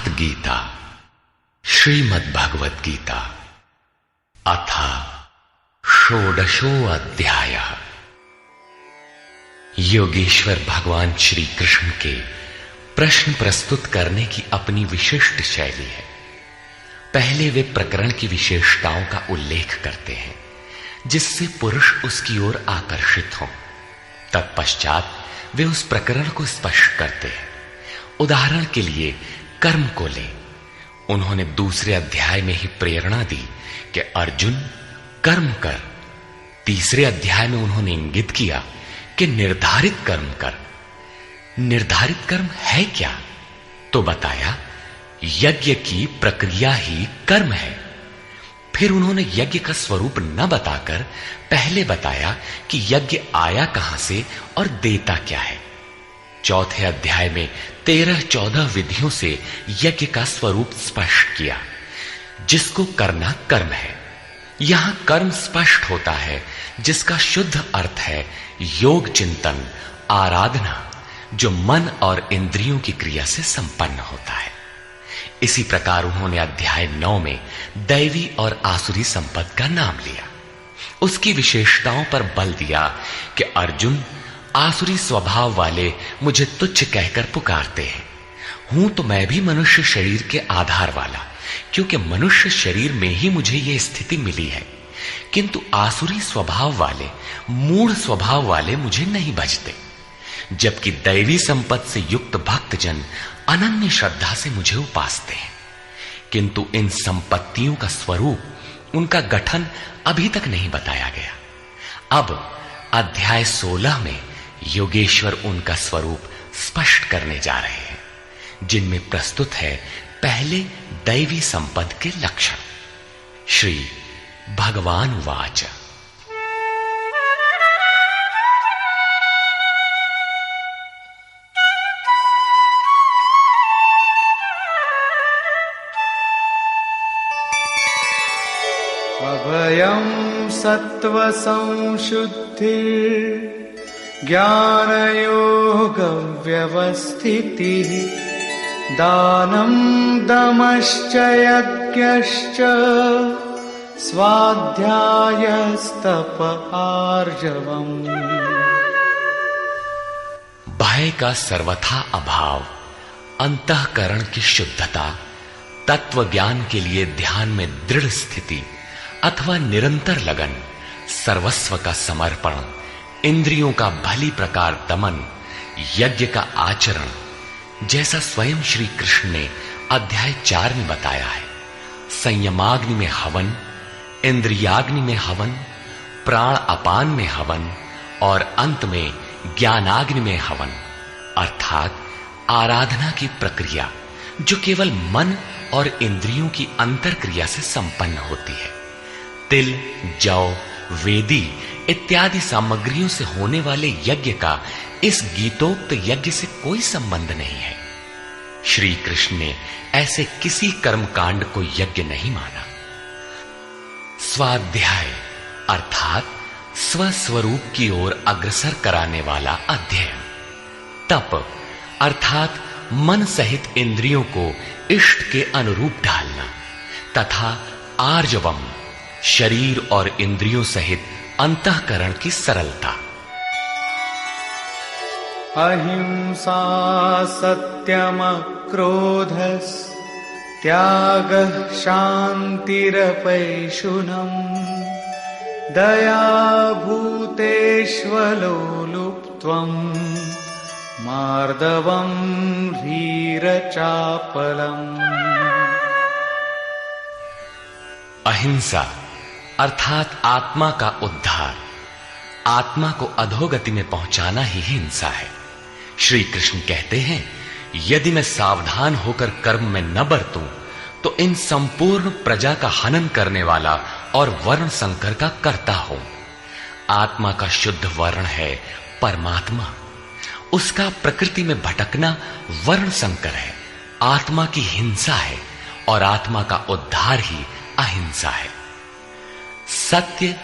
सिद्धार्थ गीता श्रीमद् भगवत गीता अथ षोडशो अध्यायः। योगेश्वर भगवान श्री कृष्ण के प्रश्न प्रस्तुत करने की अपनी विशिष्ट शैली है। पहले वे प्रकरण की विशेषताओं का उल्लेख करते हैं जिससे पुरुष उसकी ओर आकर्षित हो। तत्पश्चात वे उस प्रकरण को स्पष्ट करते हैं। उदाहरण के लिए कर्म को ले। उन्होंने दूसरे अध्याय में ही प्रेरणा दी कि अर्जुन कर्म कर। तीसरे अध्याय में उन्होंने इंगित किया कि निर्धारित कर्म कर। निर्धारित कर्म है क्या? तो बताया यज्ञ की प्रक्रिया ही कर्म है। फिर उन्होंने यज्ञ का स्वरूप न बताकर पहले बताया कि यज्ञ आया कहां से और देता क्या है। चौथे अध्याय में 13-14 विधियों से यज्ञ का स्वरूप स्पष्ट किया जिसको करना कर्म है। यहां कर्म स्पष्ट होता है जिसका शुद्ध अर्थ है योग चिंतन, आराधना, जो मन और इंद्रियों की क्रिया से संपन्न होता है। इसी प्रकार उन्होंने अध्याय 9 में दैवी और आसुरी संपद का नाम लिया। उसकी विशेषताओं पर बल दिया कि अर्जुन आसुरी स्वभाव वाले मुझे तुच्छ कहकर पुकारते हैं। हूं तो मैं भी मनुष्य शरीर के आधार वाला, क्योंकि मनुष्य शरीर में ही मुझे यह स्थिति मिली है। किंतु आसुरी स्वभाव वाले, मूढ़ स्वभाव वाले मुझे नहीं भजते, जबकि दैवी संपत्ति से युक्त भक्तजन अनन्य श्रद्धा से मुझे उपासते हैं। किंतु इन संपत्तियों का स्वरूप, उनका गठन अभी तक नहीं बताया गया। अब अध्याय 16 में योगेश्वर उनका स्वरूप स्पष्ट करने जा रहे हैं, जिनमें प्रस्तुत है पहले दैवी संपद के लक्षण। श्री भगवान वाच। अभयं सत्व संशुद्धि ज्ञानयोग व्यवस्थितिः दानं दमश्च यज्ञश्च स्वाध्यायस्तप आर्जवम्। भय का सर्वथा अभाव, अंतःकरण की शुद्धता, तत्व ज्ञान के लिए ध्यान में दृढ़ स्थिति अथवा निरंतर लगन, सर्वस्व का समर्पण, इंद्रियों का भली प्रकार दमन, यज्ञ का आचरण, जैसा स्वयं श्री कृष्ण ने अध्याय 4 में बताया है। संयमाग्नि में हवन, इंद्रियाग्नि में हवन, प्राण अपान में हवन और अंत में ज्ञानाग्नि में हवन, अर्थात आराधना की प्रक्रिया जो केवल मन और इंद्रियों की अंतर क्रिया से संपन्न होती है। तिल, जौ, वेदी इत्यादि सामग्रियों से होने वाले यज्ञ का इस गीतोक्त यज्ञ से कोई संबंध नहीं है। श्री कृष्ण ने ऐसे किसी कर्मकांड को यज्ञ नहीं माना। स्वाध्याय अर्थात स्वस्वरूप की ओर अग्रसर कराने वाला अध्ययन। तप अर्थात मन सहित इंद्रियों को इष्ट के अनुरूप ढालना, तथा आर्जवम शरीर और इंद्रियों सहित अंतःकरण की सरलता। अहिंसा सत्यम क्रोधस् त्यागः शान्तिरपैशुनम् दया भूतेष्वलो लुप्त्वम् मार्दवम् ह्रीरचापलम्। अहिंसा अर्थात आत्मा का उद्धार, आत्मा को अधोगति में पहुंचाना ही हिंसा है। श्री कृष्ण कहते हैं, यदि मैं सावधान होकर कर्म में न बरतूं तो इन संपूर्ण प्रजा का हनन करने वाला और वर्ण संकर का कर्ता हूं। आत्मा का शुद्ध वर्ण है परमात्मा, उसका प्रकृति में भटकना वर्ण संकर है। आत्मा की हिंसा है और आत्मा का उद्धार ही अहिंसा है। सत्य,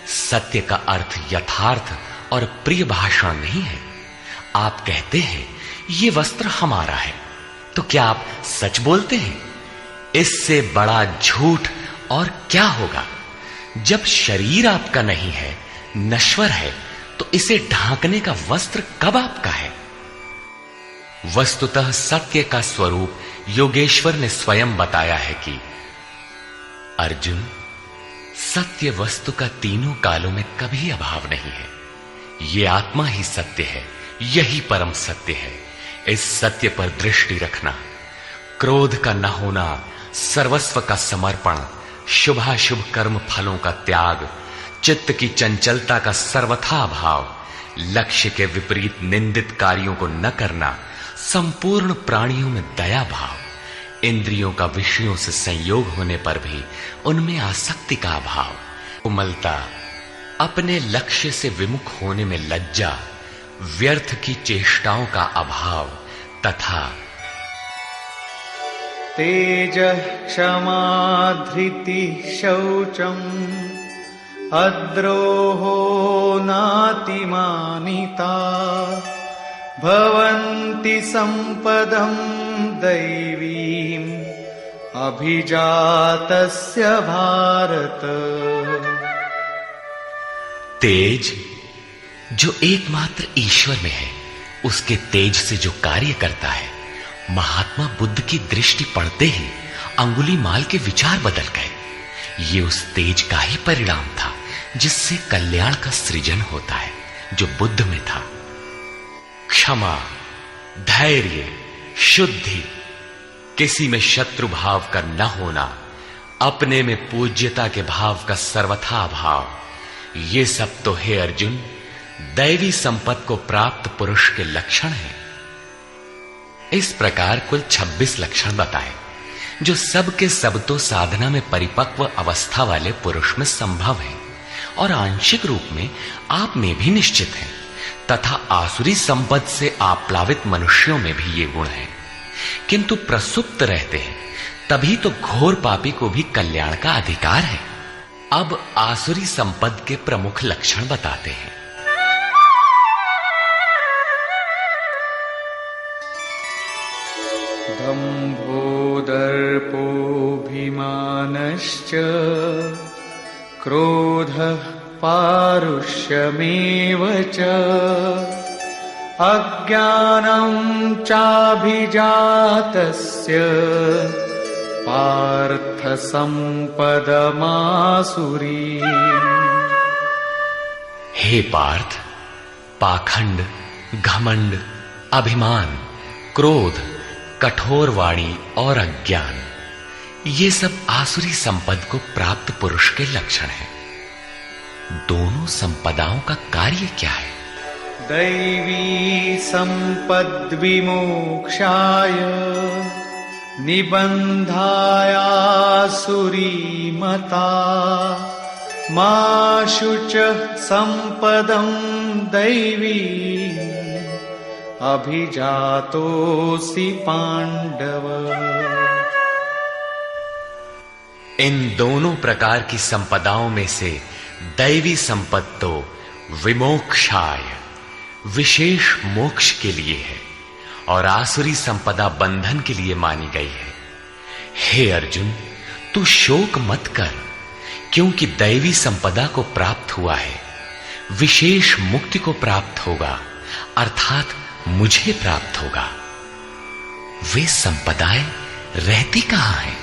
सत्य का अर्थ यथार्थ और प्रिय भाषण नहीं है। आप कहते हैं ये वस्त्र हमारा है, तो क्या आप सच बोलते हैं? इससे बड़ा झूठ और क्या होगा? जब शरीर आपका नहीं है, नश्वर है, तो इसे ढांकने का वस्त्र कब आपका है? वस्तुतः सत्य का स्वरूप योगेश्वर ने स्वयं बताया है कि अर्जुन, सत्य वस्तु का तीनों कालों में कभी अभाव नहीं है। ये आत्मा ही सत्य है, यही परम सत्य है। इस सत्य पर दृष्टि रखना, क्रोध का न होना, सर्वस्व का समर्पण, शुभाशुभ कर्म फलों का त्याग, चित्त की चंचलता का सर्वथा अभाव, लक्ष्य के विपरीत निंदित कार्यों को न करना, संपूर्ण प्राणियों में दया भाव, इंद्रियों का विषयों से संयोग होने पर भी उनमें आसक्ति का अभाव, कोमलता, अपने लक्ष्य से विमुख होने में लज्जा, व्यर्थ की चेष्टाओं का अभाव तथा तेज क्षमा धृति शौचम अद्रोहो नातिमानिता भवन्ति संपदं दैवीम् अभिजातस्य भारत। तेज जो एकमात्र ईश्वर में है, उसके तेज से जो कार्य करता है, महात्मा बुद्ध की दृष्टि पड़ते ही अंगुलीमाल के विचार बदल गए। ये उस तेज का ही परिणाम था जिससे कल्याण का सृजन होता है, जो बुद्ध में था। क्षमा, धैर्य, शुद्धि, किसी में शत्रु भाव का न होना, अपने में पूज्यता के भाव का सर्वथा अभाव, ये सब तो हे अर्जुन दैवी संपत्ति को प्राप्त पुरुष के लक्षण हैं। इस प्रकार कुल 26 लक्षण बताए, जो सब के सब तो साधना में परिपक्व अवस्था वाले पुरुष में संभव है और आंशिक रूप में आप में भी निश्चित है, तथा आसुरी संपत्ति से आप्लावित मनुष्यों में भी ये गुण है, किंतु प्रसुप्त रहते हैं, तभी तो घोर पापी को भी कल्याण का अधिकार है। अब आसुरी संपद के प्रमुख लक्षण बताते हैं। दम्भो दर्पोऽभिमानश्च क्रोधः पारुष्यमेव च अज्ञानं चाभिजातस्य पार्थ संपदमासुरी। हे पार्थ, पाखंड, घमंड, अभिमान, क्रोध, कठोर वाणी और अज्ञान, ये सब आसुरी संपद को प्राप्त पुरुष के लक्षण हैं। दोनों संपदाओं का कार्य क्या है? दैवी संपद् विमोक्षाय निबन्धायासुरी मता मा शुच संपदं दैवी अभिजातोऽसि पांडव। इन दोनों प्रकार की संपदाओं में से दैवी संपत्ति तो विमोक्षाय, विशेष मोक्ष के लिए है, और आसुरी संपदा बंधन के लिए मानी गई है। हे अर्जुन, तू शोक मत कर, क्योंकि दैवी संपदा को प्राप्त हुआ है, विशेष मुक्ति को प्राप्त होगा, अर्थात मुझे प्राप्त होगा। वे संपदाएं रहती कहां हैं?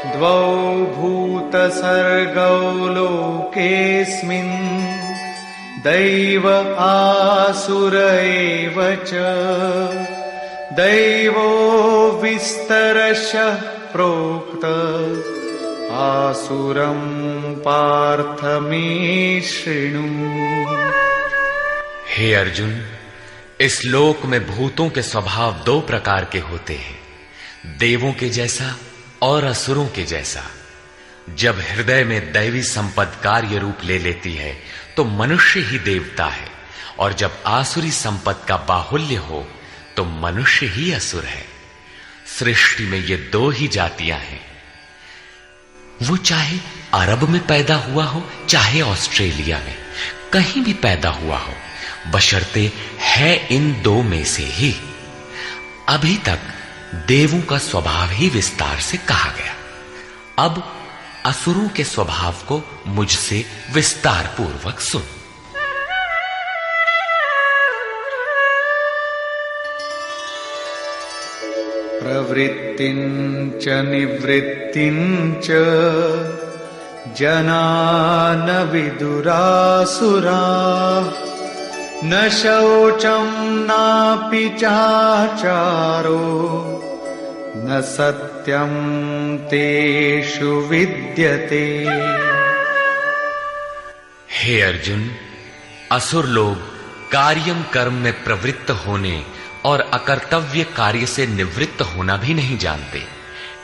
द्वौ भूतसर्गौ लोकेऽस्मिन् दैव आसुर एव च दैवो विस्तरशः प्रोक्त आसुरं पार्थ मे शृणु। हे अर्जुन, इस लोक में भूतों के स्वभाव दो प्रकार के होते हैं, देवों के जैसा और असुरों के जैसा। जब हृदय में दैवी संपद कार्य रूप ले लेती है तो मनुष्य ही देवता है, और जब आसुरी संपद का बाहुल्य हो तो मनुष्य ही असुर है। सृष्टि में ये दो ही जातियां हैं, वो चाहे अरब में पैदा हुआ हो, चाहे ऑस्ट्रेलिया में, कहीं भी पैदा हुआ हो, बशर्ते है इन दो में से ही। अभी तक देवों का स्वभाव ही विस्तार से कहा गया, अब असुरों के स्वभाव को मुझसे विस्तार पूर्वक सुन। प्रवृत्तिञ्च निवृत्तिञ्च जना न विदुरासुराः न शौचं नापि चाचारो न सत्यं तेषु विद्यते। हे अर्जुन, असुर लोग कार्यम कर्म में प्रवृत्त होने और अकर्तव्य कार्य से निवृत्त होना भी नहीं जानते,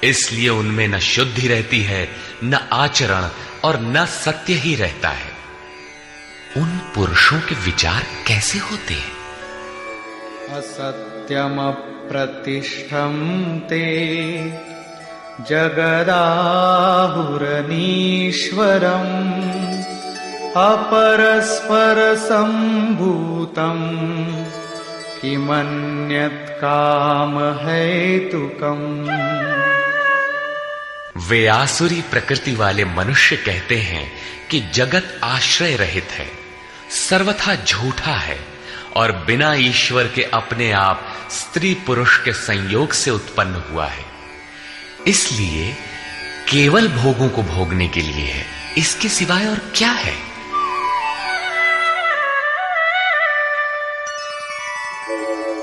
इसलिए उनमें न शुद्धि रहती है, न आचरण और न सत्य ही रहता है। उन पुरुषों के विचार कैसे होते हैं? असत्यमप्रतिष्ठं ते जगदाहुरनीश्वरम् अपरस्परसम्भूतम् किमन्यत् कामहेतुकम्। वे आसुरी प्रकृति वाले मनुष्य कहते हैं कि जगत आश्रय रहित है, सर्वथा झूठा है और बिना ईश्वर के अपने आप स्त्री पुरुष के संयोग से उत्पन्न हुआ है, इसलिए केवल भोगों को भोगने के लिए है, इसके सिवाय और क्या है?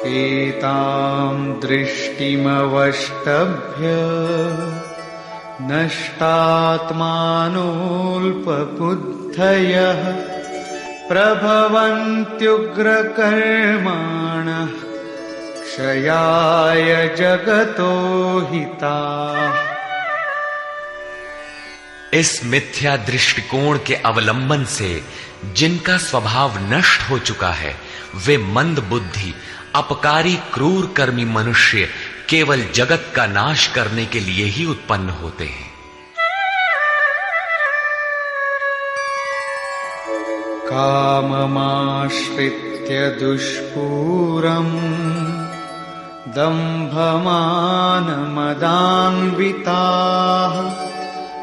एतां दृष्टिमवष्टभ्य नष्टात्मानोऽल्पबुद्धयः प्रभवन्त्युग्रकर्माणः क्षयाय जगतो हिताः। इस मिथ्या दृष्टिकोण के अवलंबन से जिनका स्वभाव नष्ट हो चुका है, वे मंद बुद्धि अपकारी क्रूर कर्मी मनुष्य केवल जगत का नाश करने के लिए ही उत्पन्न होते हैं। काममाश्रित्य दुष्पूरम् दम्भमानमदान्विताः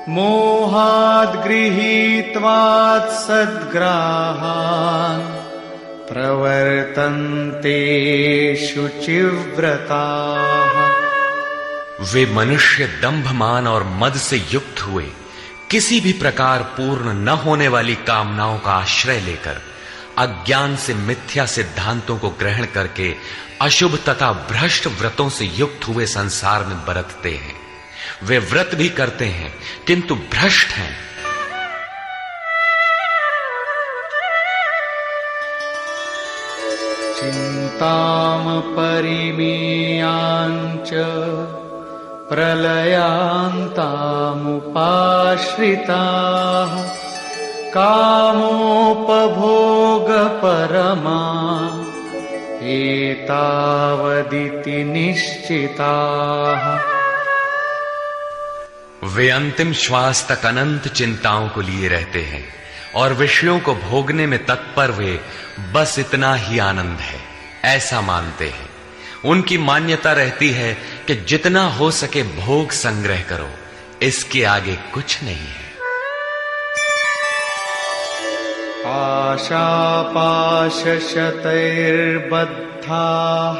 मोहाद् गृहीत्वात् सद्ग्राहान् प्रवर्तन्ते शुचिव्रताः। वे मनुष्य दंभमान और मद से युक्त हुए किसी भी प्रकार पूर्ण न होने वाली कामनाओं का आश्रय लेकर अज्ञान से मिथ्या सिद्धांतों को ग्रहण करके अशुभ तथा भ्रष्ट व्रतों से युक्त हुए संसार में बरतते हैं। वे व्रत भी करते हैं किंतु भ्रष्ट हैं। चिन्ताम परिमेयाञ्च प्रलयान्तामुपाश्रिताः कामोपभोगपरमा एतावदिति निश्चिताः। वे अंतिम श्वास तक अनंत चिंताओं को लिए रहते हैं और विषयों को भोगने में तत्पर वे बस इतना ही आनंद है ऐसा मानते हैं। उनकी मान्यता रहती है कि जितना हो सके भोग संग्रह करो, इसके आगे कुछ नहीं है। आशापाशशतैर्बद्धाः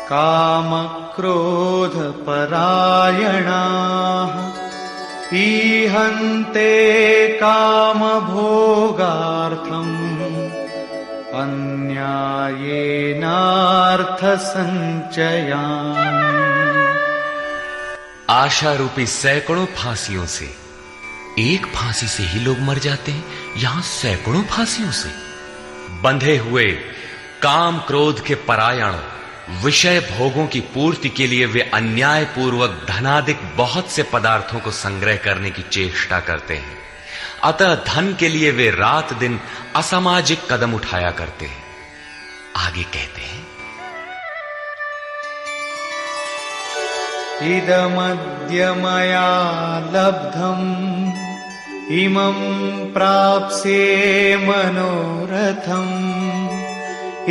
कामक्रोधपरायणाः ईहन्ते कामभोगार्थम् अन्यायेनार्थसञ्चयान्। आशा रूपी सैकड़ों फांसियों से एक फांसी से ही लोग मर जाते हैं, यहां सैकड़ों फांसियों से बंधे हुए काम क्रोध के परायण विषय भोगों की पूर्ति के लिए वे अन्याय पूर्वक धनाधिक बहुत से पदार्थों को संग्रह करने की चेष्टा करते हैं। अतः धन के लिए वे रात दिन असामाजिक कदम उठाया करते हैं। आगे कहते हैं, इदमद्य मया लब्धम् इमं प्राप्स्ये मनोरथम्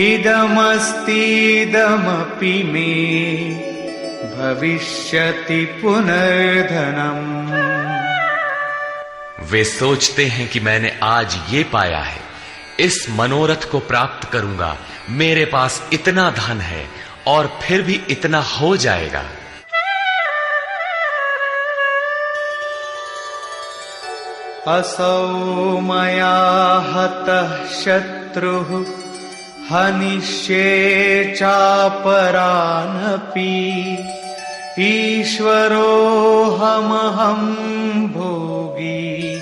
इदमस्तीदमपि मे भविष्यति पुनर्धनम्। वे सोचते हैं कि मैंने आज ये पाया है, इस मनोरथ को प्राप्त करूंगा, मेरे पास इतना धन है और फिर भी इतना हो जाएगा। असौ मया हतः शत्रुः हनिष्ये चापरानपि ईश्वरोऽहमहं भोगी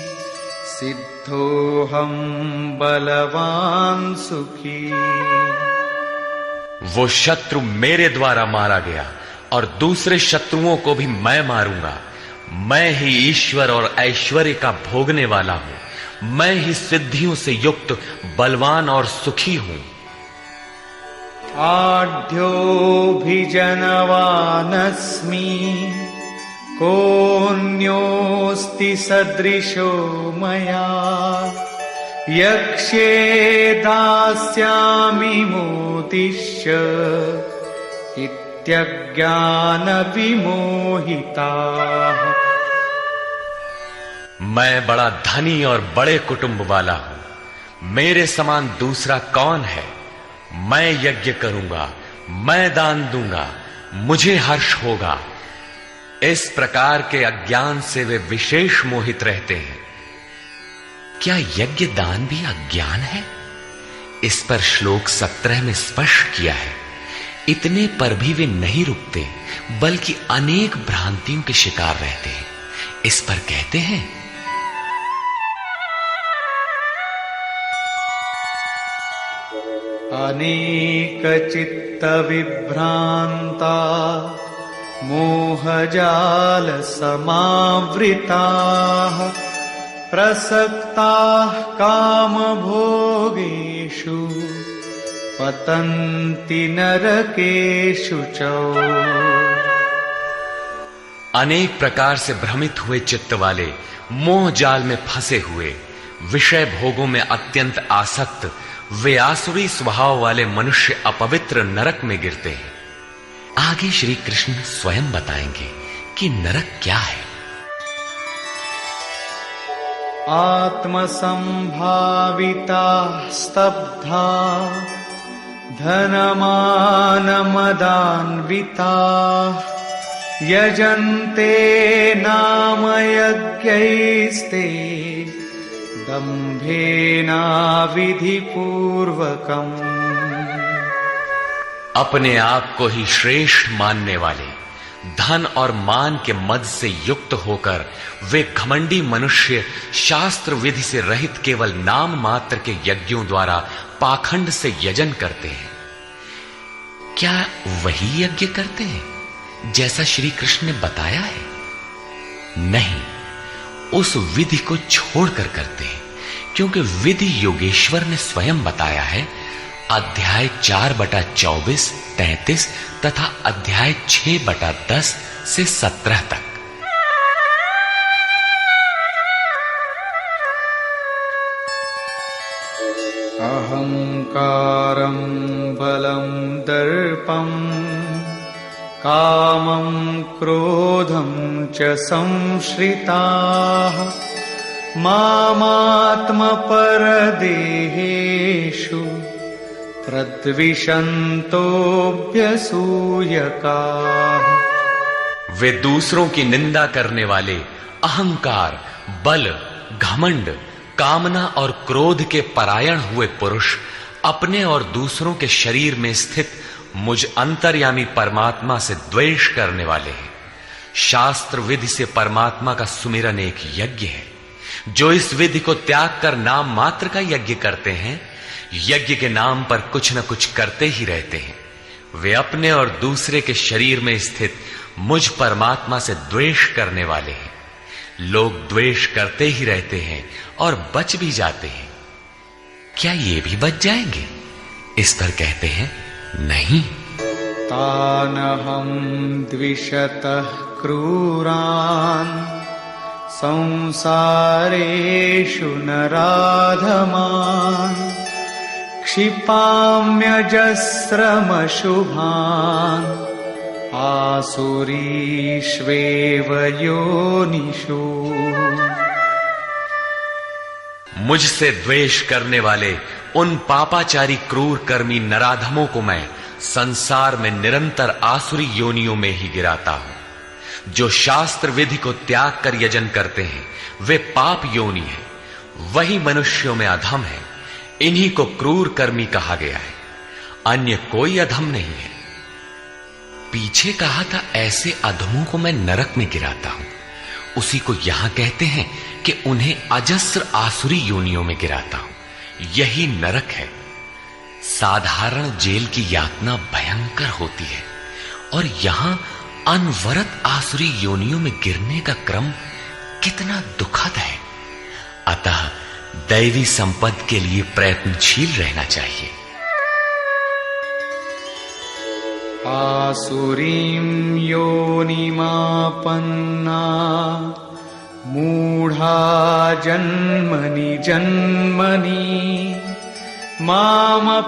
सिद्धोऽहं बलवान् सुखी। वो शत्रु मेरे द्वारा मारा गया और दूसरे शत्रुओं को भी मैं मारूंगा। मैं ही ईश्वर और ऐश्वर्य का भोगने वाला हूं। मैं ही सिद्धियों से युक्त बलवान और सुखी हूं। आढ्योऽभिजनवानस्मि कोऽन्योऽस्ति सदृशो मया यक्ष्ये दास्यामि मोदिष्य इत्यज्ञानविमोहिताः। मैं बड़ा धनी और बड़े कुटुंब वाला हूं। मेरे समान दूसरा कौन है? मैं यज्ञ करूंगा, मैं दान दूंगा, मुझे हर्ष होगा। इस प्रकार के अज्ञान से वे विशेष मोहित रहते हैं। क्या यज्ञ दान भी अज्ञान है? इस पर श्लोक 17 में स्पष्ट किया है। इतने पर भी वे नहीं रुकते, बल्कि अनेक भ्रांतियों के शिकार रहते हैं। इस पर कहते हैं, अनेक चित्त विभ्रांता मोहजाल समावृताः प्रसक्ताः कामभोगेषु पतन्ति नरकेषु च। अनेक प्रकार से भ्रमित हुए चित्त वाले, मोह जाल में फंसे हुए, विषय भोगों में अत्यंत आसक्त, वे आसुरी स्वभाव वाले मनुष्य अपवित्र नरक में गिरते हैं। आगे श्री कृष्ण स्वयं बताएंगे कि नरक क्या है। आत्मसंभाविता स्तब्धा धनमानमदान्विता यजन्ते नाम यज्ञैस्ते दम्भेना विधिपूर्वकम्। अपने आप को ही श्रेष्ठ मानने वाले, धन और मान के मद से युक्त होकर वे घमंडी मनुष्य शास्त्र विधि से रहित केवल नाम मात्र के यज्ञों द्वारा पाखंड से यजन करते हैं। क्या वही यज्ञ करते हैं जैसा श्री कृष्ण ने बताया है? नहीं, उस विधि को छोड़कर करते हैं, क्योंकि विधि योगेश्वर ने स्वयं बताया है। अध्याय 4/24, 33 तथा अध्याय 6/10 से 17 तक। अहंकारं बलं दर्पं कामं क्रोधं च संश्रिताः मामात्मपरदेहेषु प्रद्विषन्तोऽभ्यसूयकाः। वे दूसरों की निंदा करने वाले, अहंकार, बल, घमंड, कामना और क्रोध के परायण हुए पुरुष अपने और दूसरों के शरीर में स्थित मुझ अंतर्यामी परमात्मा से द्वेष करने वाले हैं। शास्त्र विधि से परमात्मा का सुमिरन एक यज्ञ है। जो इस विधि को त्याग कर नाम मात्र का यज्ञ करते हैं, यज्ञ के नाम पर कुछ न कुछ करते ही रहते हैं। वे अपने और दूसरे के शरीर में स्थित मुझ परमात्मा से द्वेष करने वाले हैं। लोग द्वेष करते ही रहते हैं और बच भी जाते हैं। क्या ये भी बच जाएंगे? इस पर कहते हैं, नहीं। तानहं द्विषतः क्रूरान् संसारेषु नराधमान् क्षिपाम्यजस्रमशुभान् आसुरीष्वेव योनिषु। मुझसे द्वेष करने वाले उन पापाचारी क्रूर कर्मी नराधमों को मैं संसार में निरंतर आसुरी योनियों में ही गिराता हूं। जो शास्त्र विधि को त्याग कर यजन करते हैं वे पाप योनि है, वही मनुष्यों में अधम है। इन्हीं को क्रूर कर्मी कहा गया है, अन्य कोई अधम नहीं है। पीछे कहा था ऐसे अधमों को मैं नरक में गिराता हूं, उसी को यहां कहते हैं कि उन्हें अजस्र आसुरी योनियों में गिराता हूं। यही नरक है। साधारण जेल की यातना भयंकर होती है और यहां अनवरत आसुरी योनियों में गिरने का क्रम कितना दुखद है। अतः दैवी संपद के लिए प्रयत्नशील रहना चाहिए। आसुरीं योनिमापन्ना मूढ़ा जन्मनि जन्मनि मामप्राप्यैव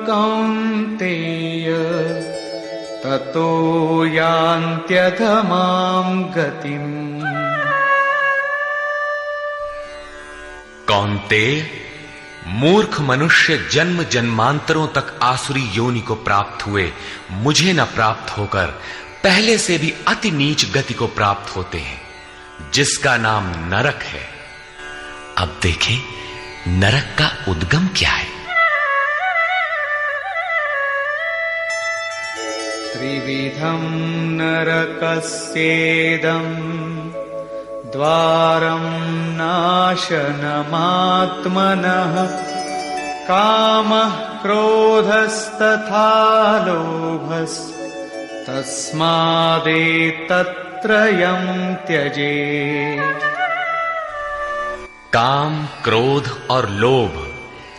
कौन्तेय ततो यान्त्यधमां गतिम्। कौन्तेय, मूर्ख मनुष्य जन्म जन्मांतरों तक आसुरी योनि को प्राप्त हुए मुझे न प्राप्त होकर पहले से भी अति नीच गति को प्राप्त होते हैं, जिसका नाम नरक है। अब देखें नरक का उद्गम क्या है। त्रिविधं नरकस्येदम् द्वारं नाशनमात्मनः कामः क्रोधस्तथा लोभस्तस्मादेतत्त्रयं त्यजेत्। काम, क्रोध और लोभ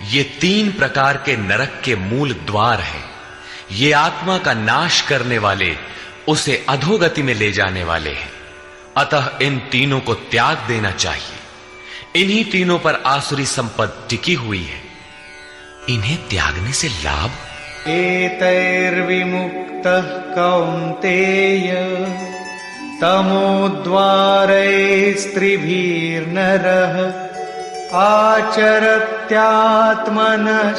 ये तीन प्रकार के नरक के मूल द्वार हैं। ये आत्मा का नाश करने वाले, उसे अधोगति में ले जाने वाले हैं। अतः इन तीनों को त्याग देना चाहिए। इन्हीं तीनों पर आसुरी संपत्ति टिकी हुई है। इन्हें त्यागने से लाभ? एतैर्विमुक्तः कौन्तेय तमोद्वारैस्त्रिभिर्नरः आचरत्यात्मनः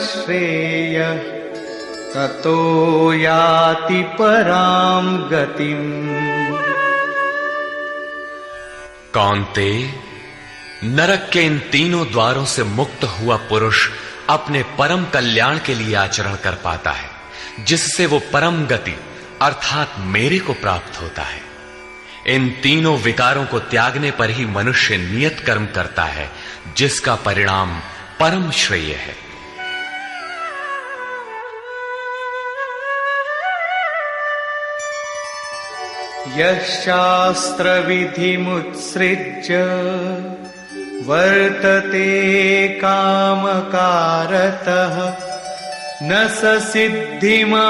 श्रेयः ततो याति परां गतिम्। कौन्तेय, नरक के इन तीनों द्वारों से मुक्त हुआ पुरुष अपने परम कल्याण के लिए आचरण कर पाता है, जिससे वो परम गति अर्थात मेरे को प्राप्त होता है। इन तीनों विकारों को त्यागने पर ही मनुष्य नियत कर्म करता है, जिसका परिणाम परम श्रेय है। यः शास्त्रविधिमुत्सृज्य वर्तते कामकारतः न स सिद्धिमवाप्नोति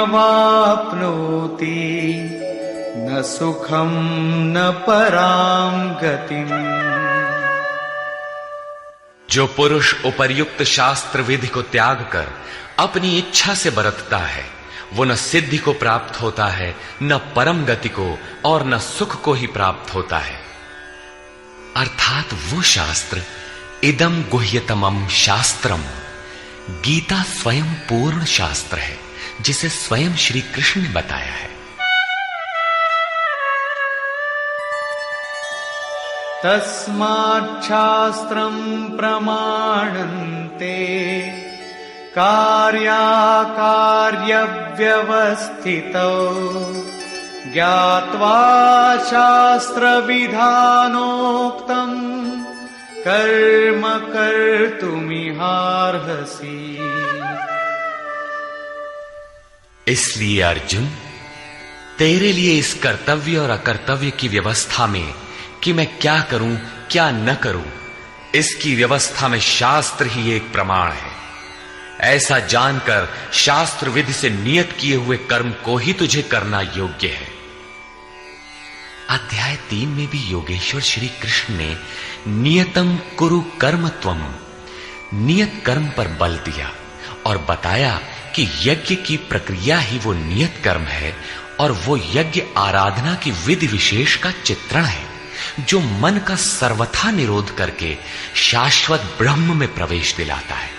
न सुखं न परां गतिम्। जो पुरुष उपर्युक्त शास्त्र विधि को त्याग कर अपनी इच्छा से बरतता है, वो न सिद्धि को प्राप्त होता है, न परम गति को और न सुख को ही प्राप्त होता है। अर्थात वो शास्त्र इदम गुह्यतमम शास्त्रम, गीता स्वयं पूर्ण शास्त्र है, जिसे स्वयं श्री कृष्ण ने बताया है। तस्माच्छास्त्रं प्रमाणन्ते कार्याकार्यव्यवस्थितौ ज्ञात्वा शास्त्रविधानोक्तं कर्म कर्तुमिहार्हसि। इसलिए अर्जुन, तेरे लिए इस कर्तव्य और अकर्तव्य की व्यवस्था में कि मैं क्या करूं क्या न करूं, इसकी व्यवस्था में शास्त्र ही एक प्रमाण है। ऐसा जानकर शास्त्र विधि से नियत किए हुए कर्म को ही तुझे करना योग्य है। अध्याय 3 में भी योगेश्वर श्री कृष्ण ने नियतम कुरु कर्म त्वम, नियत कर्म पर बल दिया और बताया कि यज्ञ की प्रक्रिया ही वो नियत कर्म है और वो यज्ञ आराधना की विधि विशेष का चित्रण है जो मन का सर्वथा निरोध करके शाश्वत ब्रह्म में प्रवेश दिलाता है।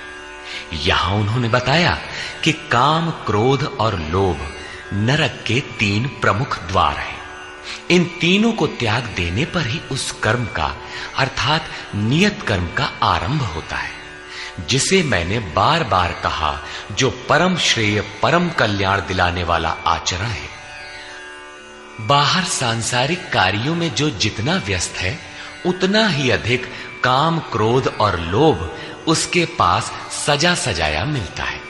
यहां उन्होंने बताया कि काम, क्रोध और लोभ नरक के 3 प्रमुख द्वार हैं। इन तीनों को त्याग देने पर ही उस कर्म का अर्थात नियत कर्म का आरंभ होता है, जिसे मैंने बार बार कहा, जो परम श्रेय, परम कल्याण दिलाने वाला आचरण है। बाहर सांसारिक कार्यों में जो जितना व्यस्त है, उतना ही अधिक काम, क्रोध और लोभ उसके पास सजा सजाया मिलता है।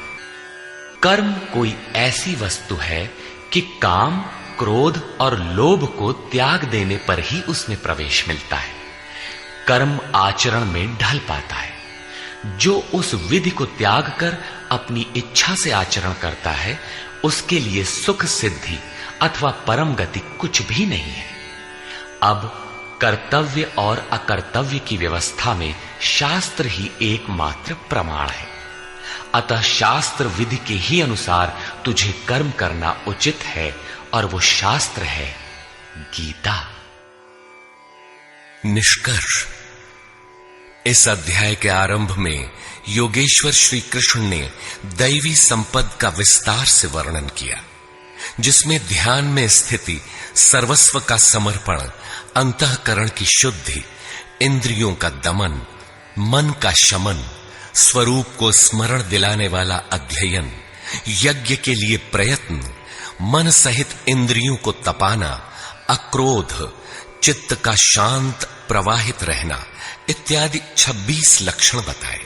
कर्म कोई ऐसी वस्तु है कि काम, क्रोध और लोभ को त्याग देने पर ही उसमें प्रवेश मिलता है, कर्म आचरण में ढल पाता है। जो उस विधि को त्याग कर अपनी इच्छा से आचरण करता है, उसके लिए सुख सिद्धि अथवा परम गति कुछ भी नहीं है। अब कर्तव्य और अकर्तव्य की व्यवस्था में शास्त्र ही एकमात्र प्रमाण है। अतः शास्त्र विधि के ही अनुसार तुझे कर्म करना उचित है और वो शास्त्र है गीता। निष्कर्ष, इस अध्याय के आरंभ में योगेश्वर श्री कृष्ण ने दैवी संपद का विस्तार से वर्णन किया, जिसमें ध्यान में स्थिति, सर्वस्व का समर्पण, अंतःकरण की शुद्धि, इंद्रियों का दमन, मन का शमन, स्वरूप को स्मरण दिलाने वाला अध्ययन, यज्ञ के लिए प्रयत्न, मन सहित इंद्रियों को तपाना, अक्रोध, चित्त का शांत प्रवाहित रहना इत्यादि 26 लक्षण बताए,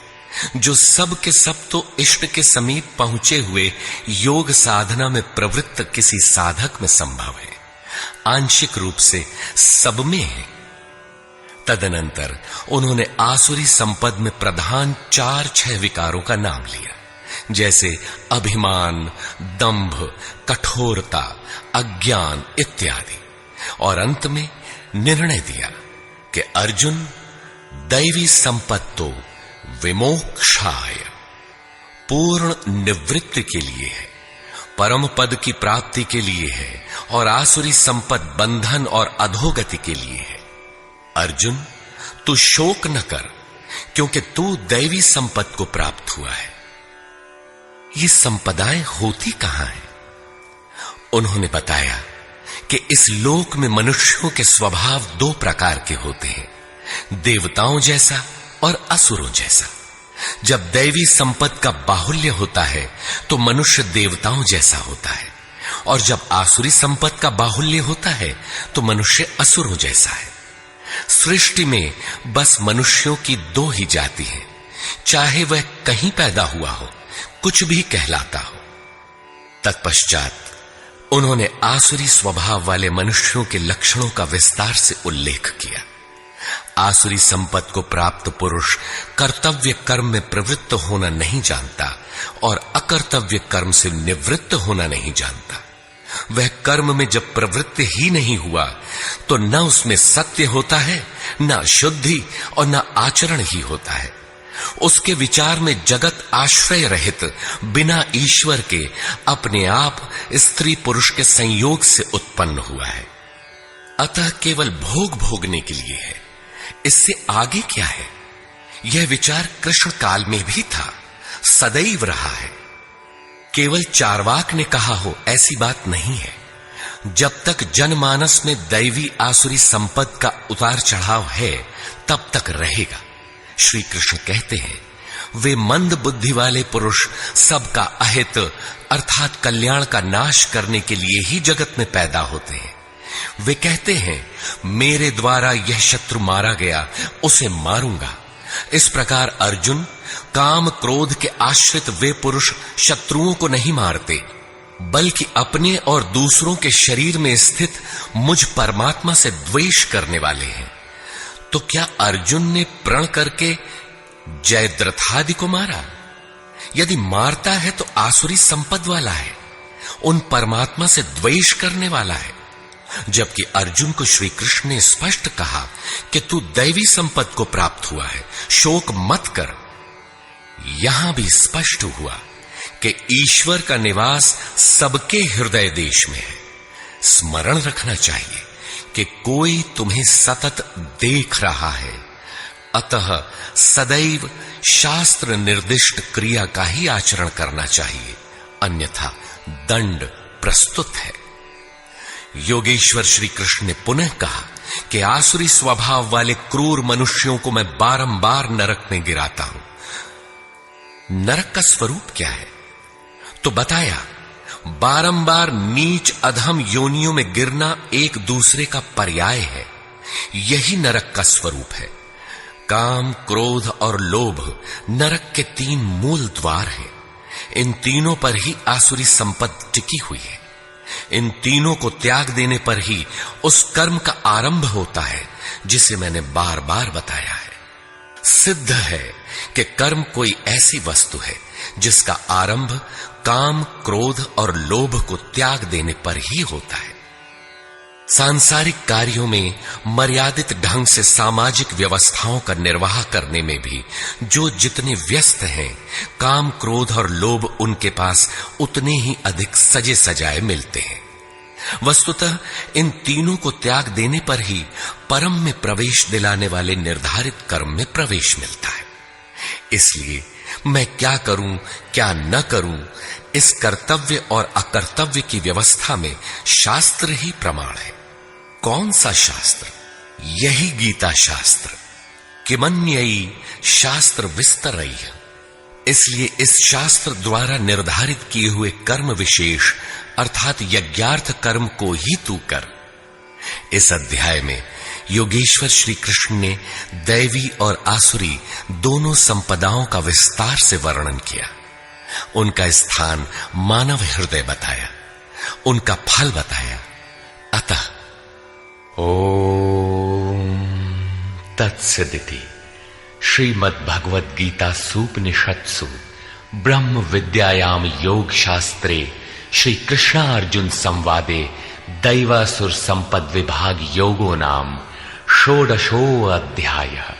जो सब के सब तो इष्ट के समीप पहुंचे हुए योग साधना में प्रवृत्त किसी साधक में संभव है, आंशिक रूप से सब में है। तदनंतर उन्होंने आसुरी संपद में प्रधान 4-6 विकारों का नाम लिया, जैसे अभिमान, दंभ, कठोरता, अज्ञान इत्यादि, और अंत में निर्णय दिया कि अर्जुन, दैवी संपत्ति तो विमोक्षाय, पूर्ण निवृत्ति के लिए है, परम पद की प्राप्ति के लिए है, और आसुरी संपत्ति बंधन और अधोगति के लिए है। अर्जुन, तू शोक न कर, क्योंकि तू दैवी संपत्ति को प्राप्त हुआ है। ये संपदाएं होती कहां हैं? उन्होंने बताया कि इस लोक में मनुष्यों के स्वभाव 2 प्रकार के होते हैं, देवताओं जैसा और असुरों जैसा। जब दैवी संपत्ति का बाहुल्य होता है तो मनुष्य देवताओं जैसा होता है, और जब आसुरी संपत्ति का बाहुल्य होता है तो मनुष्य असुरों जैसा है। सृष्टि में बस मनुष्यों की 2 ही जाति हैं, चाहे वह कहीं पैदा हुआ हो, कुछ भी कहलाता हो। तत्पश्चात उन्होंने आसुरी स्वभाव वाले मनुष्यों के लक्षणों का विस्तार से उल्लेख किया। आसुरी संपत्ति को प्राप्त पुरुष कर्तव्य कर्म में प्रवृत्त होना नहीं जानता और अकर्तव्य कर्म से निवृत्त होना नहीं जानता। वह कर्म में जब प्रवृत्त ही नहीं हुआ तो न उसमें सत्य होता है, न शुद्धि और न आचरण ही होता है। उसके विचार में जगत आश्रय रहित, बिना ईश्वर के, अपने आप स्त्री पुरुष के संयोग से उत्पन्न हुआ है। अतः केवल भोग भोगने के लिए है, इससे आगे क्या है? यह विचार कृष्ण काल में भी था, सदैव रहा है। केवल चार्वाक ने कहा हो ऐसी बात नहीं है। जब तक जनमानस में दैवी आसुरी संपत्ति का उतार चढ़ाव है, तब तक रहेगा। श्री कृष्ण कहते हैं, वे मंद बुद्धि वाले पुरुष सबका अहित अर्थात कल्याण का नाश करने के लिए ही जगत में पैदा होते हैं। वे कहते हैं, मेरे द्वारा यह शत्रु मारा गया, उसे मारूंगा। इस प्रकार अर्जुन, काम क्रोध के आश्रित वे पुरुष शत्रुओं को नहीं मारते, बल्कि अपने और दूसरों के शरीर में स्थित मुझ परमात्मा से द्वेष करने वाले हैं। तो क्या अर्जुन ने प्रण करके जयद्रथादि को मारा? यदि मारता है तो आसुरी संपद वाला है, उन परमात्मा से द्वेष करने वाला है। जबकि अर्जुन को श्री कृष्ण ने स्पष्ट कहा कि तू दैवी संपत्ति को प्राप्त हुआ है, शोक मत कर। यहां भी स्पष्ट हुआ कि ईश्वर का निवास सबके हृदय देश में है। स्मरण रखना चाहिए कि कोई तुम्हें सतत देख रहा है, अतः सदैव शास्त्र निर्दिष्ट क्रिया का ही आचरण करना चाहिए, अन्यथा दंड प्रस्तुत है। योगेश्वर श्री कृष्ण ने पुनः कहा कि आसुरी स्वभाव वाले क्रूर मनुष्यों को मैं बारंबार नरक में गिराता हूं। नरक का स्वरूप क्या है? तो बताया, बारंबार नीच अधम योनियों में गिरना एक दूसरे का पर्याय है। यही नरक का स्वरूप है। काम, क्रोध और लोभ नरक के 3 मूल द्वार हैं। इन तीनों पर ही आसुरी संपत्ति टिकी हुई है। इन तीनों को त्याग देने पर ही उस कर्म का आरंभ होता है जिसे मैंने बार बार बताया है। सिद्ध है कि कर्म कोई ऐसी वस्तु है जिसका आरंभ काम, क्रोध और लोभ को त्याग देने पर ही होता है। सांसारिक कार्यों में मर्यादित ढंग से सामाजिक व्यवस्थाओं का निर्वाह करने में भी जो जितने व्यस्त हैं, काम, क्रोध और लोभ उनके पास उतने ही अधिक सजे सजाए मिलते हैं। वस्तुतः इन तीनों को त्याग देने पर ही परम में प्रवेश दिलाने वाले निर्धारित कर्म में प्रवेश मिलता है। इसलिए मैं क्या करूं, क्या न करूं, इस कर्तव्य और अकर्तव्य की व्यवस्था में शास्त्र ही प्रमाण है। कौन सा शास्त्र? यही गीता शास्त्र। किमन्ययी शास्त्र विस्तरई। इसलिए इस शास्त्र द्वारा निर्धारित किए हुए कर्म विशेष अर्थात यज्ञार्थ कर्म को ही तू कर। इस अध्याय में योगेश्वर श्री कृष्ण ने दैवी और आसुरी दोनों संपदाओं का विस्तार से वर्णन किया। उनका स्थान मानव हृदय बताया, उनका फल बताया। अतः ओम तत्सदिति श्रीमद् भगवद गीता सूपनिषत्सु ब्रह्म विद्यायाम योग शास्त्रे श्री कृष्णार्जुन संवादे दैवासुर संपद विभाग योगो नाम षोडशो अध्यायः।